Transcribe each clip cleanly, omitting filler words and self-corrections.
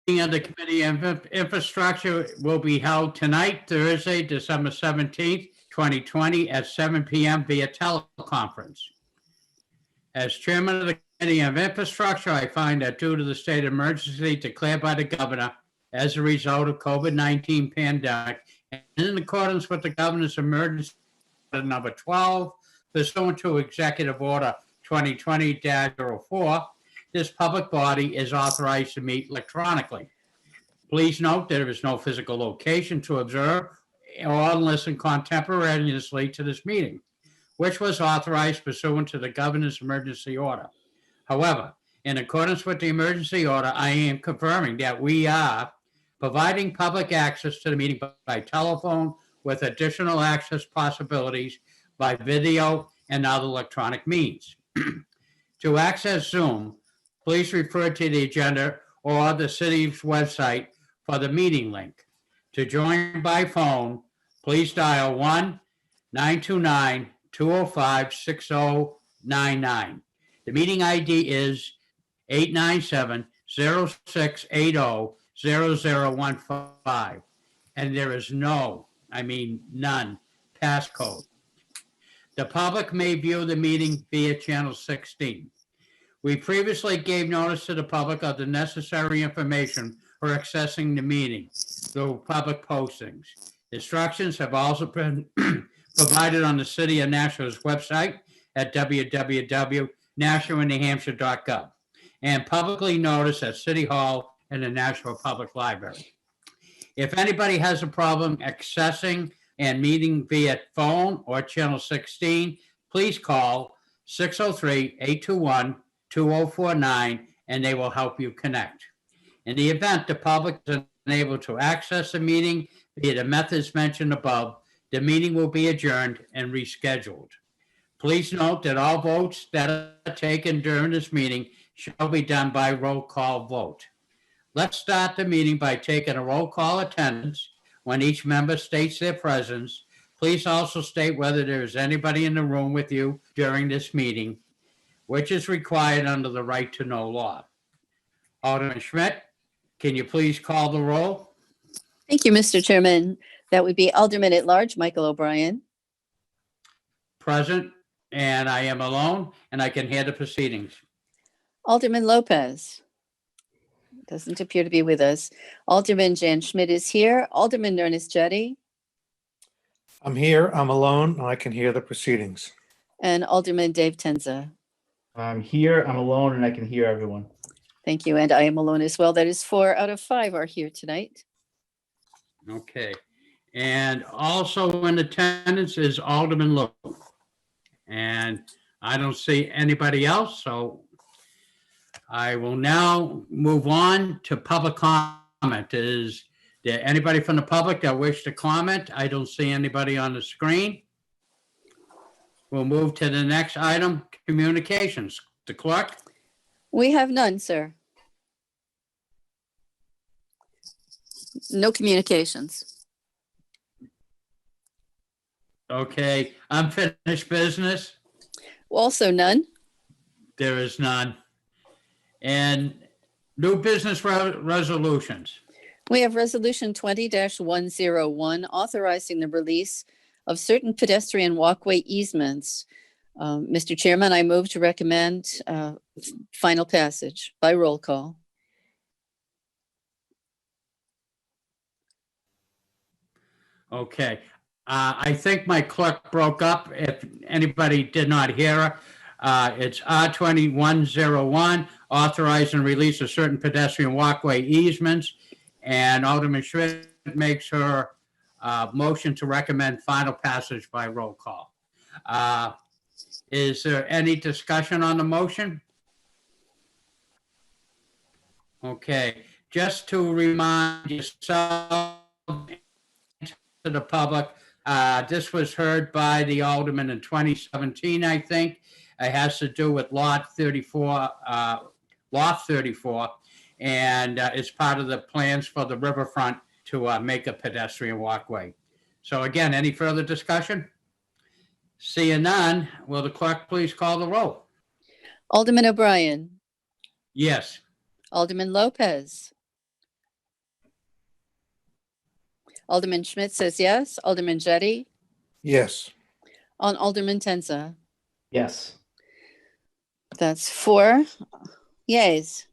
Of the Committee on Infrastructure will be held tonight, Thursday, December 17th, 2020, at 7 p.m. via teleconference. As chairman of the Committee on Infrastructure, I find that due to the state of emergency declared by the governor as a result of COVID-19 pandemic, and in accordance with the governor's emergency order number 12, pursuant to Executive Order 2020-04, this public body is authorized to meet electronically. Please note that there is no physical location to observe or listen contemporaneously to this meeting, which was authorized pursuant to the governor's emergency order. However, in accordance with the emergency order, I am confirming that we are providing public access to the meeting by telephone with additional access possibilities by video and other electronic means. To access Zoom, please refer to the agenda or the city's website for the meeting link. To join by phone, please dial 1-929-205-6099. The meeting ID is 897-0680-0015. And there is none, passcode. The public may view the meeting via channel 16. We previously gave notice to the public of the necessary information for accessing the meeting through public postings. Instructions have also been provided on the City of Nashua's website at www.nashuanewhampshire.gov and publicly noticed at City Hall and the Nashua Public Library. If anybody has a problem accessing and meeting via phone or channel 16, please call 603-821-2049 and they will help you connect. In the event the public is unable to access the meeting via the methods mentioned above, the meeting will be adjourned and rescheduled. Please note that all votes that are taken during this meeting shall be done by roll call vote. Let's start the meeting by taking a roll call attendance. When each member states their presence, please also state whether there is anybody in the room with you during this meeting, which is required under the right to know law. Alderman Schmidt, can you please call the roll? Thank you, Mr. Chairman. That would be Alderman at Large, Michael O'Brien. Present, and I am alone, and I can hear the proceedings. Alderman Lopez doesn't appear to be with us. Alderman Jan Schmidt is here. Alderman Ernest Jetty I'm here, I'm alone, and I can hear the proceedings. and Alderman Dave Tenza. I'm here, I'm alone, and I can hear everyone. Thank you. And I am alone as well. That is 4 out of 5 are here tonight. Okay. And also in attendance is Alderman Lowe. And I don't see anybody else, so I will now move on to public comment. Is there anybody from the public that wish to comment? I don't see anybody on the screen. We'll move to the next item, communications. The clerk? We have none, sir. No communications. Okay, unfinished business? Also none. There is none. And new business resolutions. We have Resolution 20-101, authorizing the release of certain pedestrian walkway easements. Mr. Chairman, I move to recommend final passage by roll call. Okay. I think my clerk broke up. If anybody did not hear her, it's R2101, authorizing release of certain pedestrian walkway easements. And Alderman Schmidt makes her motion to recommend final passage by roll call. Is there any discussion on the motion? Okay, just to remind yourself to the public, this was heard by the alderman in 2017, I think. It has to do with lot 34, and it's part of the plans for the riverfront to make a pedestrian walkway. So again, any further discussion? Seeing none, will the clerk please call the roll? Alderman O'Brien, Yes. Alderman Lopez, Alderman Schmidt says yes. Alderman Jettie, Yes. on Alderman Tenza. Yes. That's 4 yeas,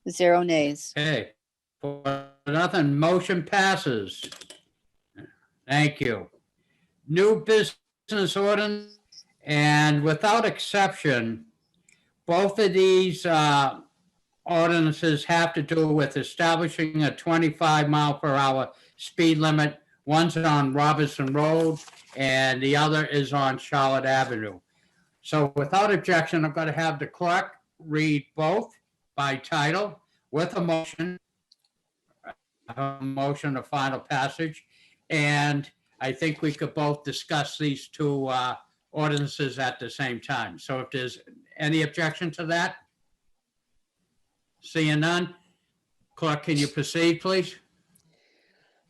0 nays. Okay, for nothing, motion passes. Thank you. New business ordinance, and without exception, both of these ordinances have to do with establishing a 25 mile per hour speed limit. One's on Robinson Road and the other is on Charlotte Avenue. So without objection, I'm going to have the clerk read both by title with a motion of final passage. And I think we could both discuss these two ordinances at the same time. So if there's any objection to that? Seeing none, clerk, can you proceed, please?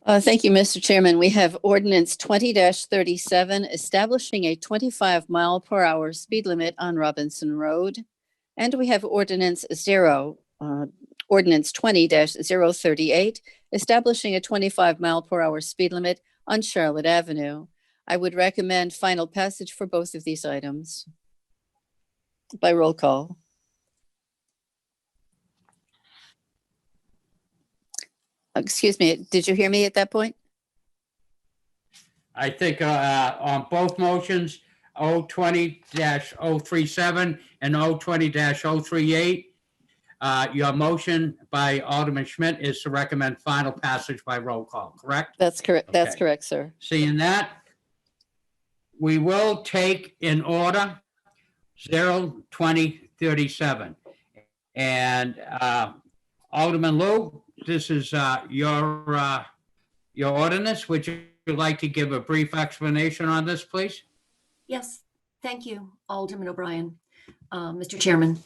Thank you, Mr. Chairman. We have ordinance 20-37, establishing a 25 mile per hour speed limit on Robinson Road. And we have ordinance 20-038, establishing a 25 mile per hour speed limit on Charlotte Avenue. I would recommend final passage for both of these items by roll call. Excuse me, did you hear me at that point? I think on both motions, 020-037 and 020-038, your motion by Alderman Schmidt is to recommend final passage by roll call, correct? That's correct. That's Okay. correct, sir. Seeing that, we will take in order 020-37. And Alderman Lou, this is your ordinance. Would you like to give a brief explanation on this, please? Yes, thank you, Alderman O'Brien, Mr. Chairman.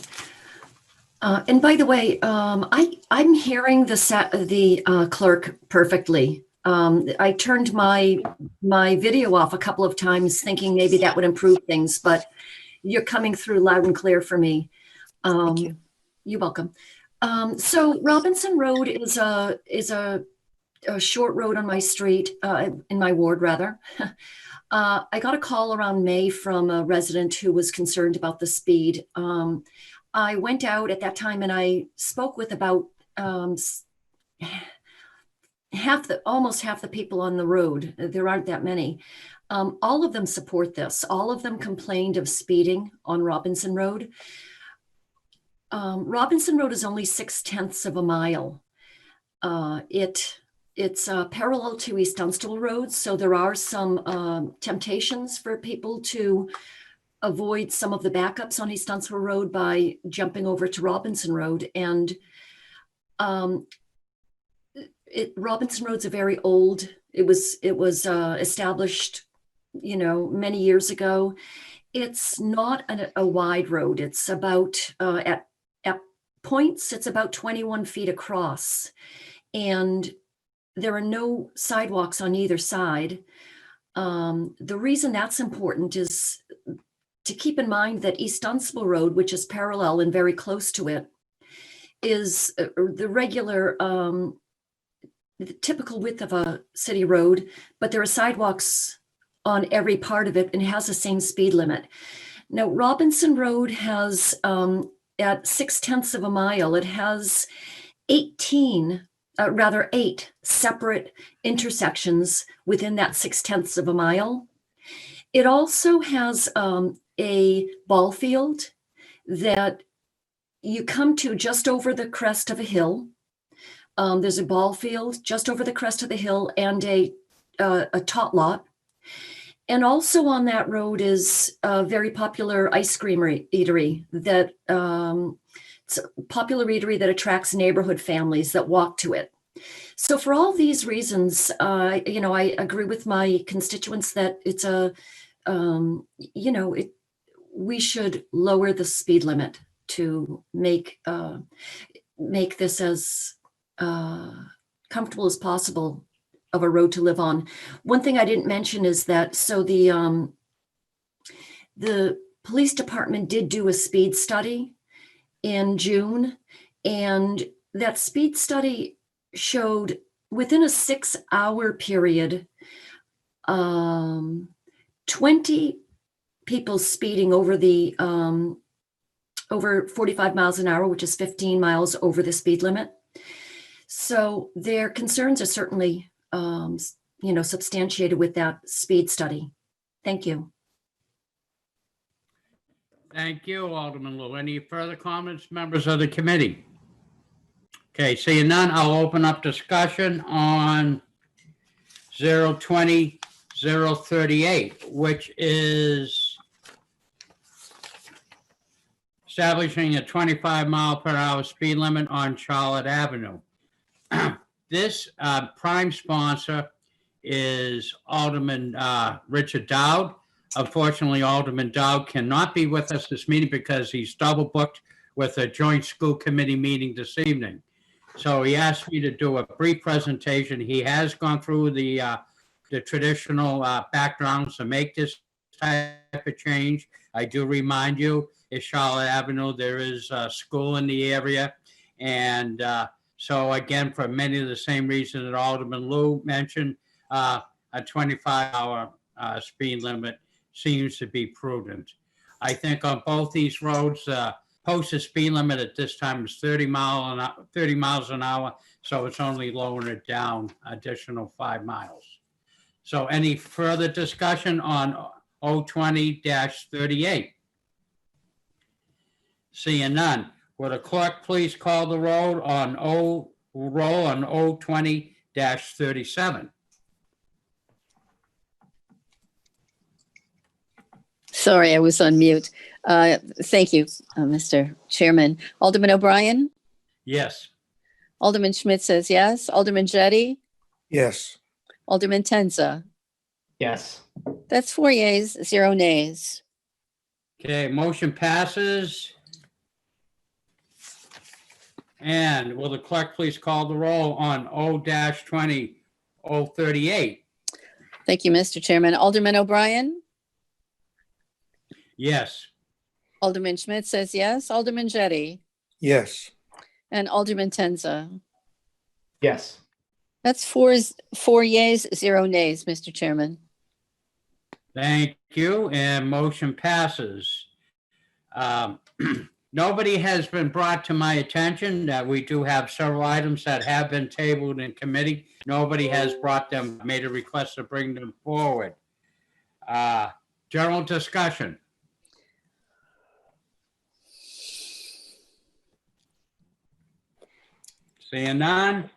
And by the way, I'm hearing the clerk perfectly. I turned my video off a couple of times thinking maybe that would improve things, but you're coming through loud and clear for me. Thank you. You're welcome. So Robinson Road is a short road on my street, in my ward rather. I got a call around May from a resident who was concerned about the speed. I went out at that time and I spoke with about almost half the people on the road. There aren't that many. All of them support this. All of them complained of speeding on Robinson Road. Robinson Road is only 0.6 of a mile. It's parallel to East Dunstable Road, so there are some temptations for people to avoid some of the backups on East Dunstable Road by jumping over to Robinson Road. And Robinson Road's a very old. It was established, many years ago. It's not a wide road. It's about at points, it's about 21 feet across, and there are no sidewalks on either side. The reason that's important is to keep in mind that East Dunstable Road, which is parallel and very close to it, is the regular, the typical width of a city road, but there are sidewalks on every part of it and has the same speed limit. Now, Robinson Road has, at 0.6 of a mile, it has 8 separate intersections within that 0.6 of a mile. It also has a ball field that you come to just over the crest of a hill. There's a ball field just over the crest of the hill and a tot lot. And also on that road is a very popular ice cream eatery that it's a popular eatery that attracts neighborhood families that walk to it. So for all these reasons, I agree with my constituents that it's we should lower the speed limit to make this as comfortable as possible of a road to live on. One thing I didn't mention is that, so the police department did do a speed study in June, and that speed study showed within a 6-hour period, 20 people speeding over the over 45 miles an hour, which is 15 miles over the speed limit. So their concerns are certainly, substantiated with that speed study. Thank you. Thank you, Alderman Lou. Any further comments, members of the committee? Okay, seeing none, I'll open up discussion on 020-038, which is establishing a 25-mile-per-hour speed limit on Charlotte Avenue. This prime sponsor is Alderman Richard Dowd. Unfortunately, Alderman Dowd cannot be with us this meeting because he's double booked with a joint school committee meeting this evening. So he asked me to do a brief presentation. He has gone through the traditional backgrounds to make this type of change. I do remind you, at Charlotte Avenue, there is a school in the area. And so again, for many of the same reasons that Alderman Lou mentioned, a 25-hour speed limit seems to be prudent. I think on both these roads, posted speed limit at this time is 30 miles an hour, so it's only lowering it down additional 5 miles. So any further discussion on 020-38? Seeing none, would the clerk please call the roll on 020-37? Sorry, I was on mute. Thank you, Mr. Chairman. Alderman O'Brien? Yes. Alderman Schmidt says yes. Alderman Jettie? Yes. Alderman Tenza? Yes. That's 4 yeas, 0 nays. Okay, motion passes. And will the clerk please call the roll on 0-20-038? Thank you, Mr. Chairman. Alderman O'Brien? Yes. Alderman Schmidt says yes. Alderman Jettie? Yes. And Alderman Tenza? Yes. That's four yeas, 0 nays, Mr. Chairman. Thank you, and motion passes. Nobody has been brought to my attention that we do have several items that have been tabled in committee. Nobody has made a request to bring them forward. General discussion. Seeing none?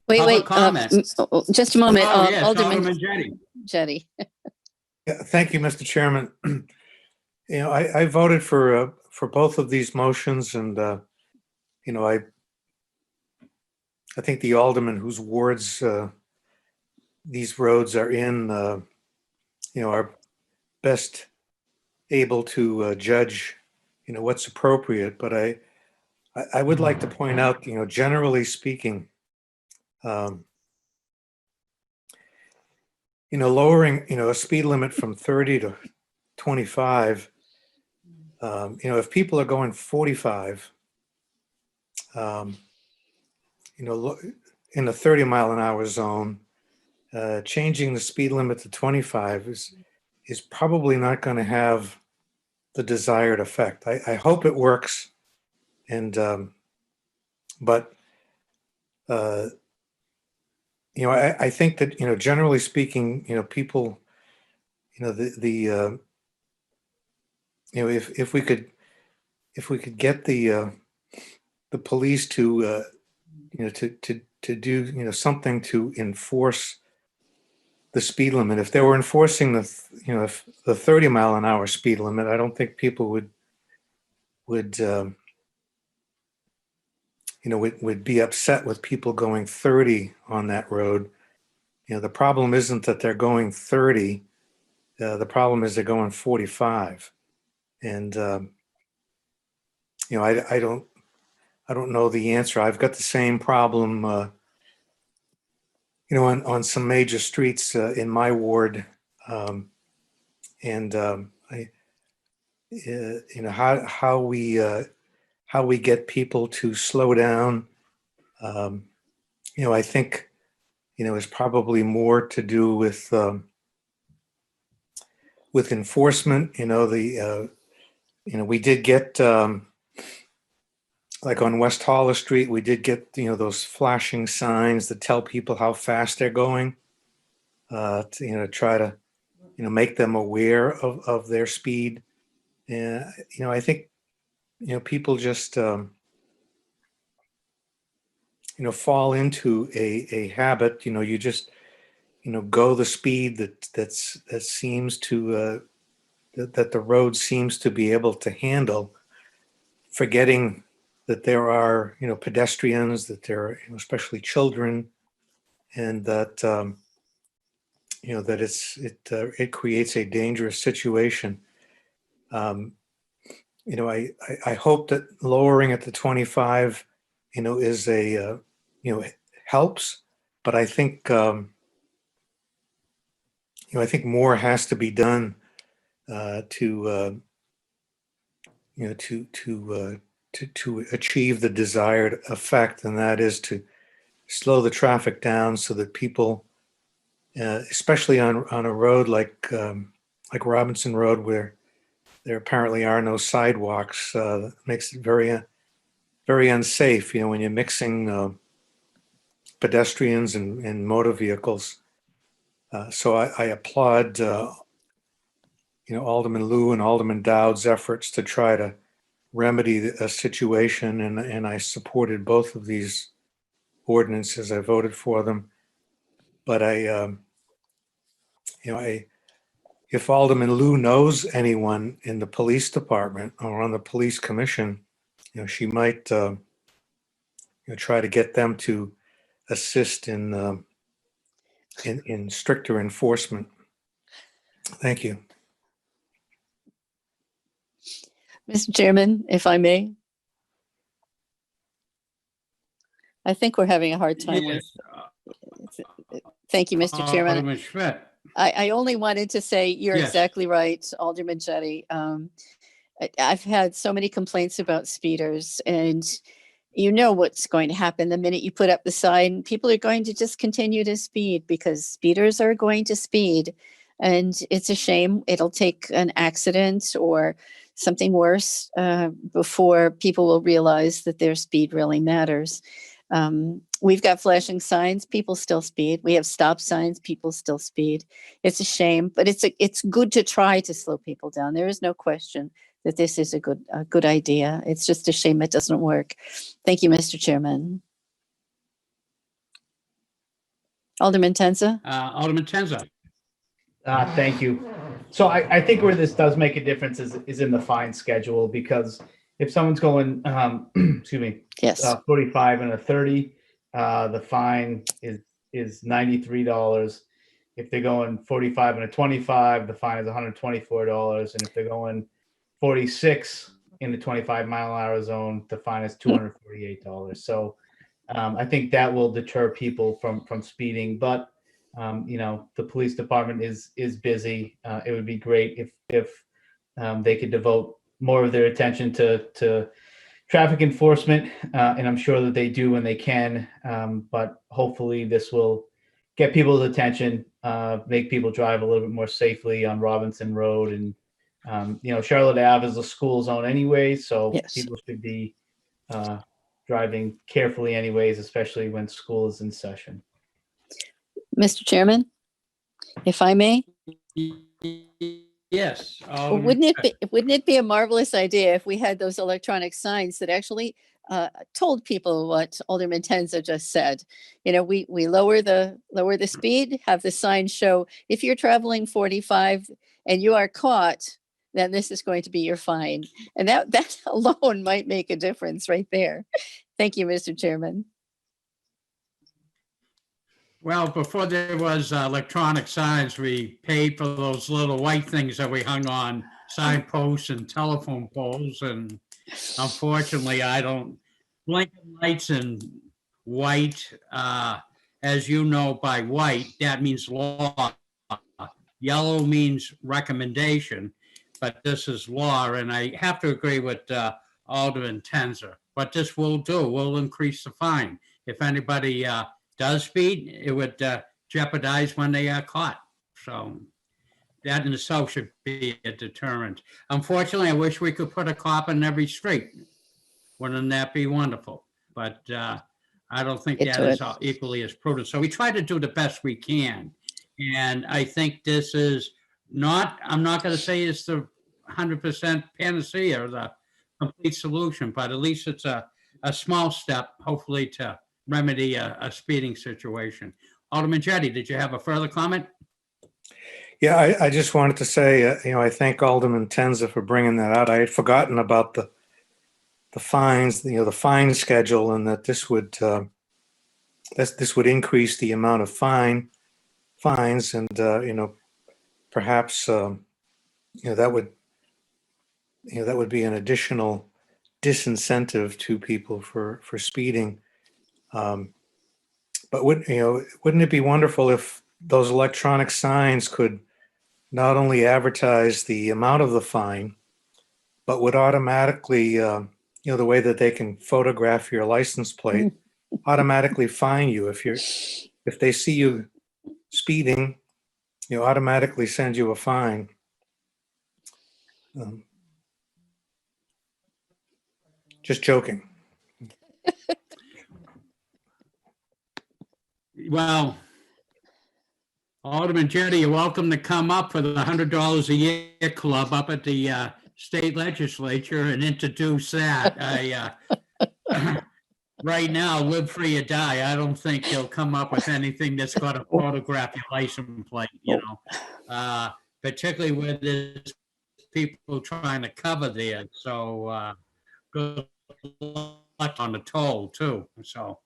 Wait, comment. just a moment. Oh, yes, Alderman Alderman Jettie. Jettie. Yeah, thank you, Mr. Chairman. I voted for both of these motions, and I think the alderman whose wards these roads are in, are best able to judge, what's appropriate. But I would like to point out, generally speaking, lowering, a speed limit from 30 to 25, if people are going 45, in the 30 mile an hour zone, changing the speed limit to 25 is probably not going to have the desired effect. I hope it works. And, but, I think that, generally speaking, people, if we could get the police to, to do, something to enforce the speed limit. If they were enforcing the 30 mile an hour speed limit, I don't think people would be upset with people going 30 on that road. The problem isn't that they're going 30. The problem is they're going 45. And, I don't know the answer. I've got the same problem, on some major streets in my ward. How we get people to slow down. I think is probably more to do with enforcement. We did get, like on West Hollis Street, we did get, those flashing signs that tell people how fast they're going, to try to, make them aware of their speed. And, I think, people just, fall into a habit. You just, go the speed that seems to, that the road seems to be able to handle, forgetting that there are, pedestrians, that there are, especially children, and that, that it creates a dangerous situation. I hope that lowering it to 25, is helps, but I think, I think more has to be done to achieve the desired effect, and that is to slow the traffic down so that people, especially on a road like Robinson Road, where there apparently are no sidewalks, makes it very very unsafe. When you're mixing pedestrians and motor vehicles. So I applaud Alderman Liu and Alderman Dowd's efforts to try to remedy a situation, and I supported both of these ordinances. I voted for them, but if Alderman Liu knows anyone in the police department or on the police commission, she might try to get them to assist in stricter enforcement. Thank you. Mr. Chairman, if I may. I think we're having a hard time with. Thank you, Mr. Chairman. Alderman Schmidt. I only wanted to say you're Yes. exactly right, Alderman Jettie. I've had so many complaints about speeders, and you know what's going to happen the minute you put up the sign. People are going to just continue to speed because speeders are going to speed, and it's a shame. It'll take an accident or something worse before people will realize that their speed really matters. We've got flashing signs, people still speed. We have stop signs, people still speed. It's a shame, but it's good to try to slow people down. There is no question that this is a good idea. It's just a shame it doesn't work. Thank you, Mr. Chairman. Alderman Tenza. Alderman Tenza. Thank you. So I think where this does make a difference is in the fine schedule, because if someone's going, excuse me, Yes. 45 and a 30, the fine is $93. If they're going 45 and a 25, the fine is $124. And if they're going 46 in the 25-mile-an-hour zone, the fine is $248. So I think that will deter people from speeding. But the police department is busy. It would be great if they could devote more of their attention to traffic enforcement, and I'm sure that they do when they can. But hopefully, this will get people's attention, make people drive a little bit more safely on Robinson Road, and Charlotte Ave is a school zone anyway, so Yes. people should be driving carefully anyways, especially when school is in session. Mr. Chairman, if I may. Yes. Well, wouldn't it be a marvelous idea if we had those electronic signs that actually told people what Alderman Tenza just said? We lower the speed, have the sign show if you're traveling 45 and you are caught, then this is going to be your fine. And that alone might make a difference right there. Thank you, Mr. Chairman. Well, before there was electronic signs, we paid for those little white things that we hung on signposts and telephone poles. And unfortunately, I don't blinking lights in white. As you know, by white, that means law. Yellow means recommendation, but this is law. And I have to agree with Alderman Tenza. What this will do will increase the fine. If anybody does speed, it would jeopardize when they are caught. So that in itself should be a deterrent. Unfortunately, I wish we could put a cop in every street. Wouldn't that be wonderful? But I don't think Get that to is it. equally as prudent. So we try to do the best we can. And I think this is not, I'm not going to say it's the 100% panacea or the complete solution, but at least it's a small step, hopefully, to remedy a speeding situation. Alderman Jettie, did you have a further comment? Yeah, I just wanted to say, I thank Alderman Tenza for bringing that out. I had forgotten about the fines, the fine schedule, and that this would increase the amount of fines, and perhaps that would be an additional disincentive to people for speeding. But wouldn't it be wonderful if those electronic signs could not only advertise the amount of the fine, but would automatically, the way that they can photograph your license plate, automatically fine you if they see you speeding, automatically send you a fine. Just joking. Well, Alderman Jettie, you're welcome to come up for the $100 a year club up at the state legislature and introduce that. Right now, live free or die. I don't think he'll come up with anything that's going to photograph your license plate, particularly where there's people trying to cover there. So good luck on the toll too. So,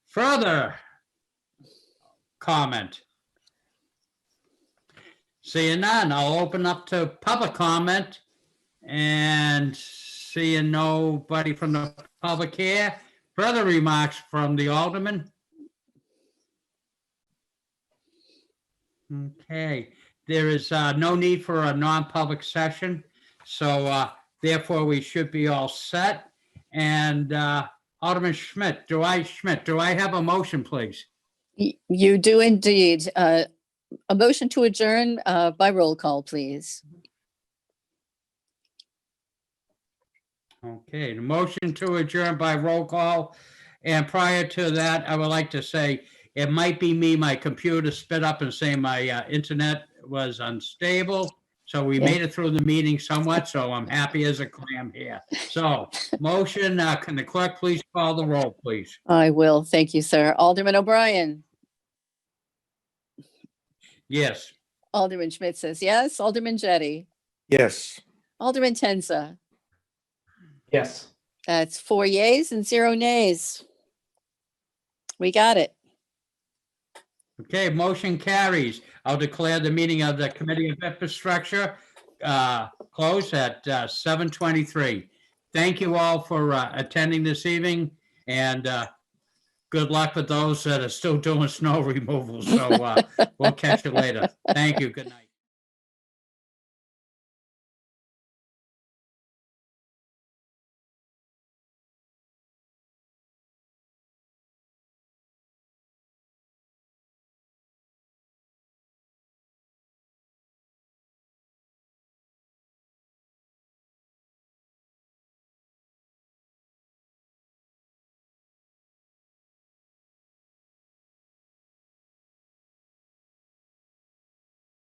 further comment? Seeing none, I'll open up to public comment, and seeing nobody from the public here. Further remarks from the alderman? Okay, there is no need for a non-public session, so therefore we should be all set. And Alderman Schmidt, do I have a motion, please? You do indeed. A motion to adjourn by roll call, please. Okay, the motion to adjourn by roll call. And prior to that, I would like to say, it might be me, my computer spit up and saying my internet was unstable. So we made it through the meeting somewhat, so I'm happy as a clam here. So motion, can the clerk please call the roll, please? I will. Thank you, sir. Alderman O'Brien. Yes. Alderman Schmidt says yes. Alderman Jettie. Yes. Alderman Tenza. Yes. That's 4 yeas and 0 nays. We got it. Okay, motion carries. I'll declare the meeting of the Committee of Infrastructure closed at 7:23. Thank you all for attending this evening, and good luck with those that are still doing snow removal. So we'll catch you later. Thank you. Good night.